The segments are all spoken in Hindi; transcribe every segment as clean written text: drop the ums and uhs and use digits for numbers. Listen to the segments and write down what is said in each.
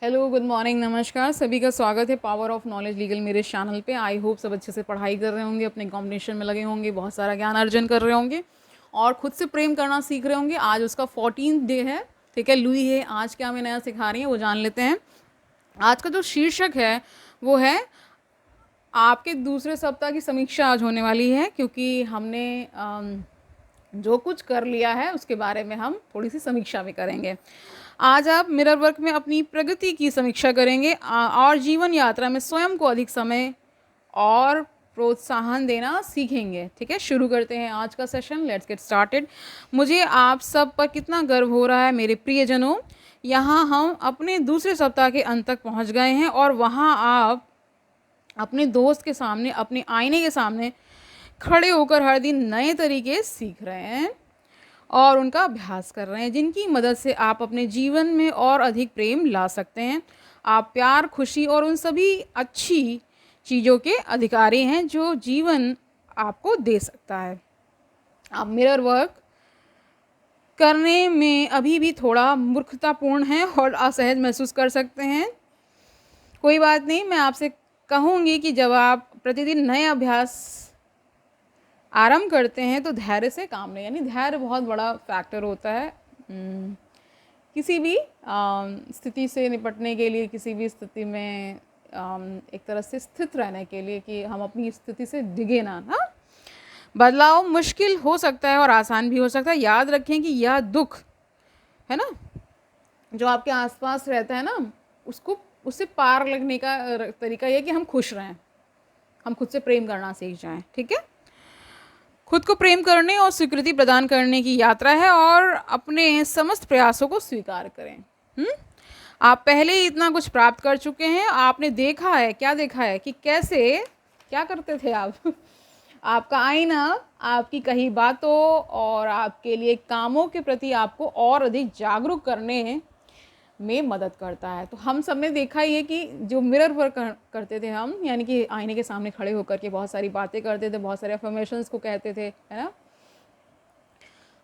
हेलो, गुड मॉर्निंग, नमस्कार। सभी का स्वागत है पावर ऑफ नॉलेज लीगल मेरे चैनल पे। आई होप सब अच्छे से पढ़ाई कर रहे होंगे, अपने कॉम्बिनेशन में लगे होंगे, बहुत सारा ज्ञान अर्जन कर रहे होंगे और खुद से प्रेम करना सीख रहे होंगे। आज उसका 14th डे है, ठीक है, लुई है। आज क्या मैं नया सिखा रही हूँ वो जान लेते हैं। आज का जो शीर्षक है वो है आपके दूसरे सप्ताह की समीक्षा आज होने वाली है, क्योंकि हमने जो कुछ कर लिया है उसके बारे में हम थोड़ी सी समीक्षा भी करेंगे। आज आप मिरर वर्क में अपनी प्रगति की समीक्षा करेंगे और जीवन यात्रा में स्वयं को अधिक समय और प्रोत्साहन देना सीखेंगे। ठीक है, शुरू करते हैं आज का सेशन। Let's get started. मुझे आप सब पर कितना गर्व हो रहा है मेरे प्रियजनों। यहाँ हम अपने दूसरे सप्ताह के अंत तक पहुँच गए हैं और वहाँ आप अपने दोस्त के सामने, अपने आईने के सामने खड़े होकर हर दिन नए तरीके सीख रहे हैं और उनका अभ्यास कर रहे हैं, जिनकी मदद से आप अपने जीवन में और अधिक प्रेम ला सकते हैं। आप प्यार, खुशी और उन सभी अच्छी चीज़ों के अधिकारी हैं जो जीवन आपको दे सकता है। आप मिरर वर्क करने में अभी भी थोड़ा मूर्खतापूर्ण हैं और असहज महसूस कर सकते हैं। कोई बात नहीं, मैं आपसे कहूँगी कि जब आप प्रतिदिन नए अभ्यास आरंभ करते हैं तो धैर्य से काम लें। यानी धैर्य बहुत बड़ा फैक्टर होता है किसी भी स्थिति से निपटने के लिए, किसी भी स्थिति में एक तरह से स्थित रहने के लिए, कि हम अपनी स्थिति से डिगे ना। बदलाव मुश्किल हो सकता है और आसान भी हो सकता है। याद रखें कि यह दुख है ना, जो आपके आसपास रहता है ना, उससे पार लगने का तरीका यह कि हम खुश रहें, हम खुद से प्रेम करना सीख जाएं। ठीक है, खुद को प्रेम करने और स्वीकृति प्रदान करने की यात्रा है और अपने समस्त प्रयासों को स्वीकार करें। आप पहले ही इतना कुछ प्राप्त कर चुके हैं। आपने देखा है, क्या देखा है कि कैसे क्या करते थे आप आपका आईना आपकी कही बातों और आपके लिए कामों के प्रति आपको और अधिक जागरूक करने में मदद करता है। तो हम सब ने देखा ही है कि जो मिरर वर्क करते थे हम, यानी कि आईने के सामने खड़े होकर के बहुत सारी बातें करते थे, बहुत सारे अफर्मेशंस को कहते थे, है ना।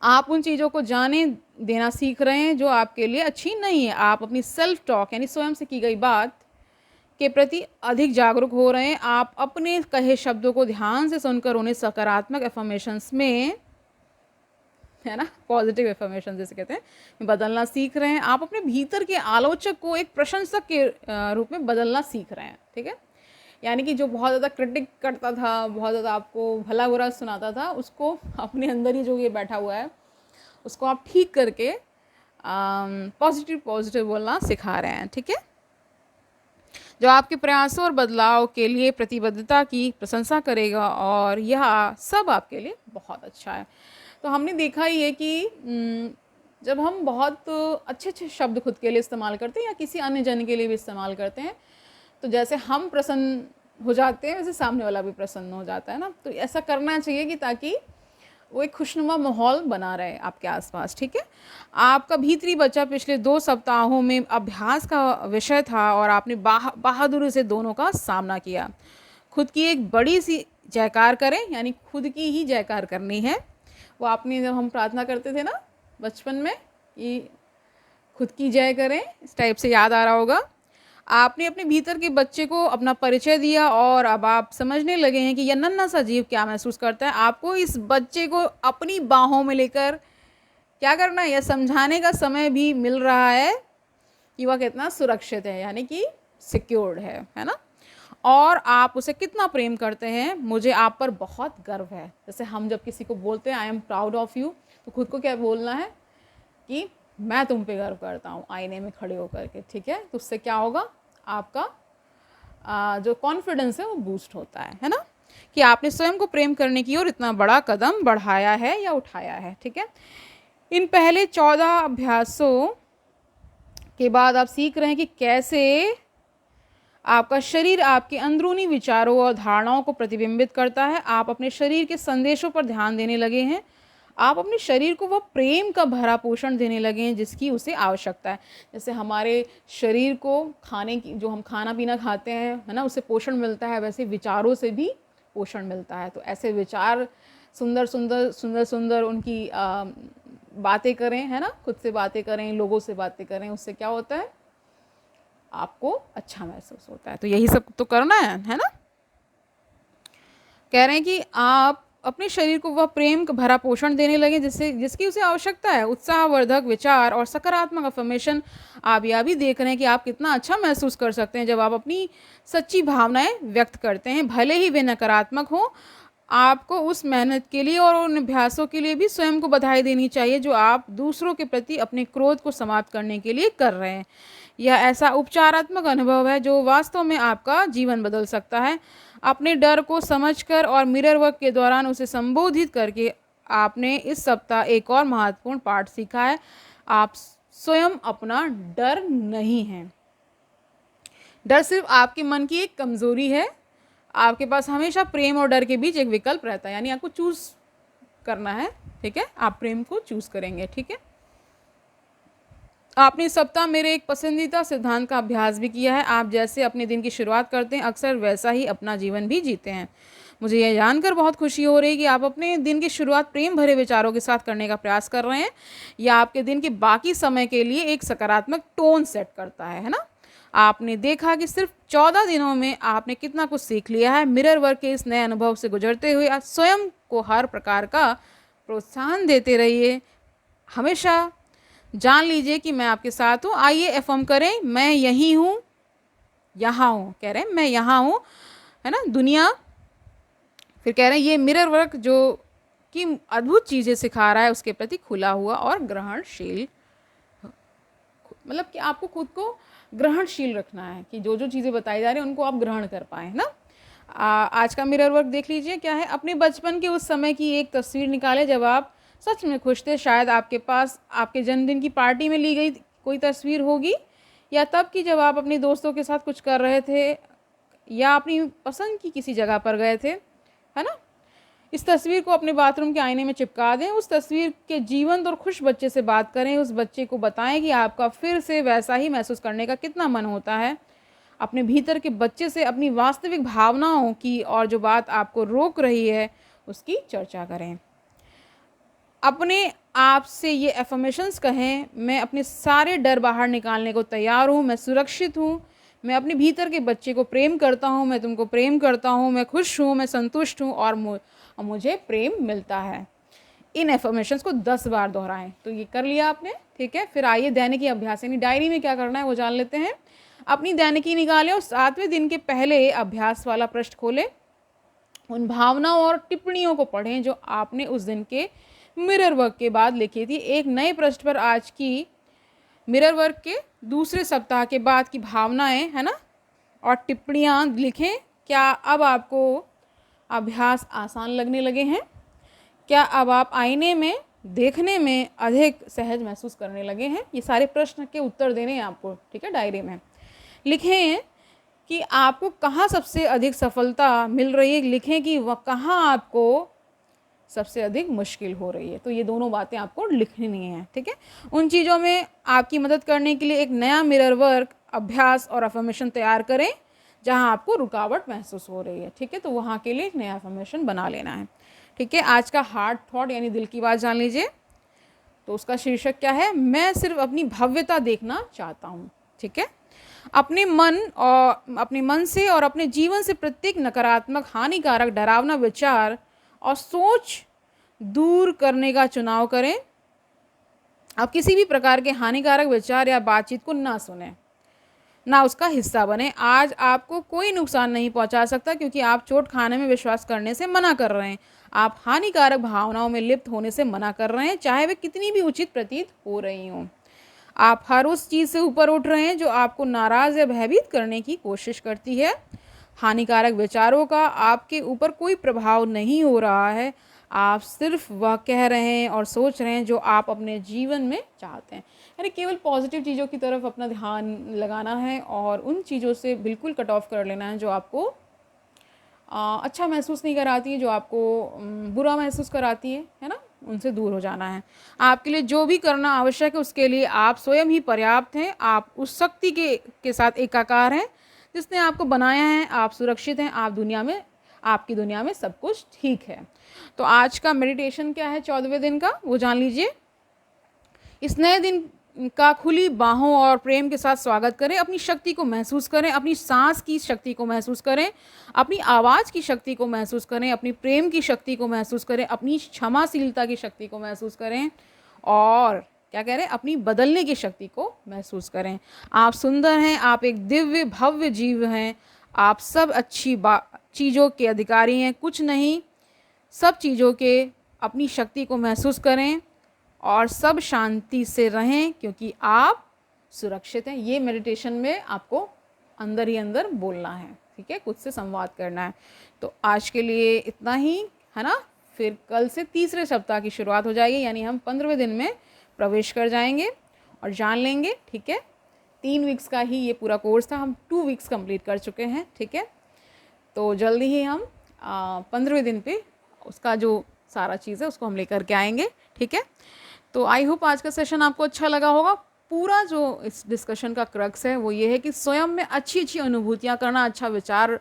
आप उन चीज़ों को जाने देना सीख रहे हैं जो आपके लिए अच्छी नहीं है। आप अपनी सेल्फ टॉक यानी स्वयं से की गई बात के प्रति अधिक जागरूक हो रहे हैं। आप अपने कहे शब्दों को ध्यान से सुनकर उन्हें सकारात्मक अफर्मेशंस में, है ना, पॉजिटिव एफर्मेशन जैसे कहते हैं, बदलना सीख रहे हैं। आप अपने भीतर के आलोचक को एक प्रशंसक के रूप में बदलना सीख रहे हैं। ठीक है, यानी कि जो बहुत ज़्यादा क्रिटिक करता था, बहुत ज़्यादा आपको भला बुरा सुनाता था, उसको अपने अंदर ही जो ये बैठा हुआ है उसको आप ठीक करके पॉजिटिव बोलना सिखा रहे हैं। ठीक है, जो आपके प्रयासों और बदलाव के लिए प्रतिबद्धता की प्रशंसा करेगा और यह सब आपके लिए बहुत अच्छा है। तो हमने देखा ही है कि जब हम बहुत अच्छे अच्छे शब्द खुद के लिए इस्तेमाल करते हैं या किसी अन्य जन के लिए भी इस्तेमाल करते हैं, तो जैसे हम प्रसन्न हो जाते हैं वैसे सामने वाला भी प्रसन्न हो जाता है ना। तो ऐसा करना चाहिए कि ताकि वो एक खुशनुमा माहौल बना रहे आपके आसपास। ठीक है, आपका भीतरी बच्चा पिछले 2 सप्ताहों में अभ्यास का विषय था और आपने बहादुरी से दोनों का सामना किया। खुद की एक बड़ी सी जयकार करें, यानी खुद की ही जयकार करनी है। वो आपने, जब हम प्रार्थना करते थे ना बचपन में, कि खुद की जय करें, इस टाइप से याद आ रहा होगा। आपने अपने भीतर के बच्चे को अपना परिचय दिया और अब आप समझने लगे हैं कि यह नन्हा सा जीव क्या महसूस करता है। आपको इस बच्चे को अपनी बाहों में लेकर क्या करना है, यह समझाने का समय भी मिल रहा है कि वह कितना सुरक्षित है, यानी कि सिक्योर्ड है ना, और आप उसे कितना प्रेम करते हैं। मुझे आप पर बहुत गर्व है। जैसे हम जब किसी को बोलते हैं I am proud of you, तो खुद को क्या बोलना है कि मैं तुम पे गर्व करता हूँ, आईने में खड़े होकर के। ठीक है, तो उससे क्या होगा, आपका जो कॉन्फिडेंस है वो बूस्ट होता है ना, कि आपने स्वयं को प्रेम करने की ओर इतना बड़ा कदम बढ़ाया है या उठाया है। ठीक है, इन पहले 14 अभ्यासों के बाद आप सीख रहे हैं कि कैसे आपका शरीर आपके अंदरूनी विचारों और धारणाओं को प्रतिबिंबित करता है। आप अपने शरीर के संदेशों पर ध्यान देने लगे हैं। आप अपने शरीर को वह प्रेम का भरा पोषण देने लगे हैं जिसकी उसे आवश्यकता है। जैसे हमारे शरीर को खाने की, जो हम खाना पीना खाते हैं, है ना, उससे पोषण मिलता है, वैसे विचारों से भी पोषण मिलता है। तो ऐसे विचार सुंदर सुंदर सुंदर सुंदर उनकी बातें करें, है ना, खुद से बातें करें, लोगों से बातें करें। उससे क्या होता है, आपको अच्छा महसूस होता है। तो यही सब तो करना है ना। कह रहे हैं कि आप अपने शरीर को वह प्रेम का भरा पोषण देने लगे जिसकी उसे आवश्यकता है। उत्साहवर्धक विचार और सकारात्मक अफर्मेशन, आप यह भी देख रहे हैं कि आप कितना अच्छा महसूस कर सकते हैं जब आप अपनी सच्ची भावनाएं व्यक्त करते हैं, भले ही वे नकारात्मक हों। आपको उस मेहनत के लिए और उन अभ्यासों के लिए भी स्वयं को बधाई देनी चाहिए जो आप दूसरों के प्रति अपने क्रोध को समाप्त करने के लिए कर रहे हैं। यह ऐसा उपचारात्मक अनुभव है जो वास्तव में आपका जीवन बदल सकता है। अपने डर को समझकर और मिरर वर्क के दौरान उसे संबोधित करके आपने इस सप्ताह एक और महत्वपूर्ण पाठ सीखा है। आप स्वयं अपना डर नहीं हैं। डर सिर्फ आपके मन की एक कमजोरी है। आपके पास हमेशा प्रेम और डर के बीच एक विकल्प रहता है, यानी आपको चूज करना है। ठीक है, आप प्रेम को चूज करेंगे। ठीक है, आपने इस सप्ताह मेरे एक पसंदीदा सिद्धांत का अभ्यास भी किया है। आप जैसे अपने दिन की शुरुआत करते हैं अक्सर वैसा ही अपना जीवन भी जीते हैं। मुझे यह जानकर बहुत खुशी हो रही है कि आप अपने दिन की शुरुआत प्रेम भरे विचारों के साथ करने का प्रयास कर रहे हैं। यह आपके दिन के बाकी समय के लिए एक सकारात्मक टोन सेट करता है ना। आपने देखा कि सिर्फ 14 दिनों में आपने कितना कुछ सीख लिया है। मिरर वर्क के इस नए अनुभव से गुजरते हुए आप स्वयं को हर प्रकार का प्रोत्साहन देते रहिए। हमेशा जान लीजिए कि मैं आपके साथ हूँ। आइए एफर्म करें, मैं यही हूँ, यहाँ हूँ। कह रहे हैं मैं यहाँ हूँ, है ना दुनिया। फिर कह रहे हैं ये मिरर वर्क जो कि अद्भुत चीज़ें सिखा रहा है उसके प्रति खुला हुआ और ग्रहणशील, मतलब कि आपको खुद को ग्रहणशील रखना है कि जो जो चीज़ें बताई जा रही हैं उनको आप ग्रहण कर पाएँ ना। आज का मिरर वर्क देख लीजिए क्या है। अपने बचपन के उस समय की एक तस्वीर निकालें जब आप सच में खुश थे। शायद आपके पास आपके जन्मदिन की पार्टी में ली गई कोई तस्वीर होगी, या तब की जब आप अपने दोस्तों के साथ कुछ कर रहे थे, या अपनी पसंद की किसी जगह पर गए थे, है ना। इस तस्वीर को अपने बाथरूम के आईने में चिपका दें। उस तस्वीर के जीवंत और खुश बच्चे से बात करें। उस बच्चे को बताएं कि आपका फिर से वैसा ही महसूस करने का कितना मन होता है। अपने भीतर के बच्चे से अपनी वास्तविक भावनाओं की और जो बात आपको रोक रही है उसकी चर्चा करें। अपने आप से ये एफर्मेशंस कहें, मैं अपने सारे डर बाहर निकालने को तैयार हूँ, मैं सुरक्षित हूँ, मैं अपने भीतर के बच्चे को प्रेम करता हूँ, मैं तुमको प्रेम करता हूँ, मैं खुश हूँ, मैं संतुष्ट हूँ और मुझे प्रेम मिलता है। इन एफर्मेशंस को 10 बार दोहराएं। तो ये कर लिया आपने, ठीक है। फिर आइए दैनिकी अभ्यास यानी डायरी में क्या करना है वो जान लेते हैं। अपनी दैनिकी निकालें और 7वें दिन के पहले अभ्यास वाला पृष्ठ खोलें। उन भावनाओं और टिप्पणियों को पढ़ें जो आपने उस दिन के मिरर वर्क के बाद लिखी थी। एक नए पृष्ठ पर आज की मिरर वर्क के दूसरे सप्ताह के बाद की भावनाएं, है ना, और टिप्पणियाँ लिखें। क्या अब आपको अभ्यास आसान लगने लगे हैं? क्या अब आप आईने में देखने में अधिक सहज महसूस करने लगे हैं? ये सारे प्रश्न के उत्तर देने हैं आपको, ठीक है। डायरी में लिखें कि आपको कहाँ सबसे अधिक सफलता मिल रही है, लिखें कि वह कहाँ आपको सबसे अधिक मुश्किल हो रही है। तो ये दोनों बातें आपको लिखनी है, ठीक है। उन चीज़ों में आपकी मदद करने के लिए एक नया मिरर वर्क अभ्यास और अफर्मेशन तैयार करें जहां आपको रुकावट महसूस हो रही है, ठीक है। तो वहां के लिए एक नया अफर्मेशन बना लेना है, ठीक है। आज का हार्ट थॉट यानी दिल की बात जान लीजिए। तो उसका शीर्षक क्या है? मैं सिर्फ अपनी भव्यता देखना चाहता हूँ, ठीक है। अपने मन से और अपने जीवन से प्रत्येक नकारात्मक, हानिकारक, डरावना विचार और सोच दूर करने का चुनाव करें। आप किसी भी प्रकार के हानिकारक विचार या बातचीत को ना सुने, ना उसका हिस्सा बने। आज आपको कोई नुकसान नहीं पहुंचा सकता क्योंकि आप चोट खाने में विश्वास करने से मना कर रहे हैं। आप हानिकारक भावनाओं में लिप्त होने से मना कर रहे हैं, चाहे वे कितनी भी उचित प्रतीत हो रही हों। आप हर उस चीज़ से ऊपर उठ रहे हैं जो आपको नाराज़ या भयभीत करने की कोशिश करती है। हानिकारक विचारों का आपके ऊपर कोई प्रभाव नहीं हो रहा है। आप सिर्फ वह कह रहे हैं और सोच रहे हैं जो आप अपने जीवन में चाहते हैं। यानी केवल पॉजिटिव चीज़ों की तरफ अपना ध्यान लगाना है और उन चीज़ों से बिल्कुल कट ऑफ कर लेना है जो आपको अच्छा महसूस नहीं कराती है, जो आपको बुरा महसूस कराती है ना, उनसे दूर हो जाना है। आपके लिए जो भी करना आवश्यक है उसके लिए आप स्वयं ही पर्याप्त हैं। आप उस शक्ति के साथ एकाकार हैं जिसने आपको बनाया है। आप सुरक्षित हैं। आपकी दुनिया में सब कुछ ठीक है। तो आज का मेडिटेशन क्या है 14वें दिन का वो जान लीजिए। इस नए दिन का खुली बाहों और प्रेम के साथ स्वागत करें। अपनी शक्ति को महसूस करें, अपनी सांस की शक्ति को महसूस करें, अपनी आवाज़ की शक्ति को महसूस करें, अपनी प्रेम की शक्ति को महसूस करें, अपनी क्षमाशीलता की शक्ति को महसूस करें और क्या कह रहे हैं, अपनी बदलने की शक्ति को महसूस करें। आप सुंदर हैं, आप एक दिव्य भव्य जीव हैं, आप सब अच्छी चीज़ों के अधिकारी हैं, कुछ नहीं, सब चीज़ों के अपनी शक्ति को महसूस करें और सब शांति से रहें क्योंकि आप सुरक्षित हैं। ये मेडिटेशन में आपको अंदर ही अंदर बोलना है, ठीक है, खुद से संवाद करना है। तो आज के लिए इतना ही है ना, फिर कल से तीसरे सप्ताह की शुरुआत हो जाएगी, यानी हम 15वें दिन में प्रवेश कर जाएंगे और जान लेंगे, ठीक है। 3 वीक्स का ही ये पूरा कोर्स था, हम 2 वीक्स कंप्लीट कर चुके हैं, ठीक है। तो जल्दी ही हम 15वें दिन पे उसका जो सारा चीज़ है उसको हम लेकर के आएंगे, ठीक है। तो आई होप आज का सेशन आपको अच्छा लगा होगा। पूरा जो इस डिस्कशन का क्रक्स है वो ये है कि स्वयं में अच्छी अच्छी अनुभूतियाँ करना, अच्छा विचार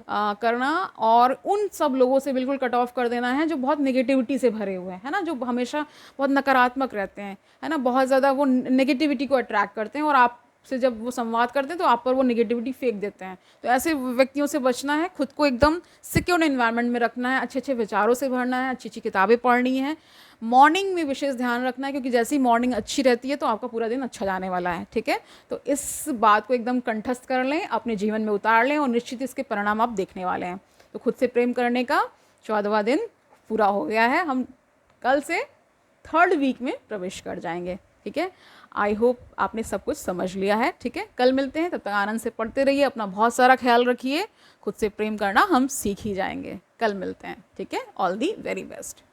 करना और उन सब लोगों से बिल्कुल कट ऑफ कर देना है जो बहुत नेगेटिविटी से भरे हुए हैं, है ना, जो हमेशा बहुत नकारात्मक रहते हैं, है ना, बहुत ज़्यादा वो नेगेटिविटी को अट्रैक्ट करते हैं और आपसे जब वो संवाद करते हैं तो आप पर वो नेगेटिविटी फेंक देते हैं। तो ऐसे व्यक्तियों से बचना है, खुद को एकदम सिक्योर एनवायरनमेंट में रखना है, अच्छे अच्छे विचारों से भरना है, अच्छी अच्छी किताबें पढ़नी है, मॉर्निंग में विशेष ध्यान रखना है क्योंकि जैसे ही मॉर्निंग अच्छी रहती है तो आपका पूरा दिन अच्छा जाने वाला है, ठीक है। तो इस बात को एकदम कंठस्थ कर लें, अपने जीवन में उतार लें और निश्चित इसके परिणाम आप देखने वाले हैं। तो खुद से प्रेम करने का 14वां दिन पूरा हो गया है, हम कल से 3rd वीक में प्रवेश कर जाएंगे, ठीक है। आई होप आपने सब कुछ समझ लिया है, ठीक है। कल मिलते हैं, तब तक आनंद से पढ़ते रहिए, अपना बहुत सारा ख्याल रखिए, खुद से प्रेम करना हम सीख ही जाएंगे। कल मिलते हैं, ठीक है। All the very best.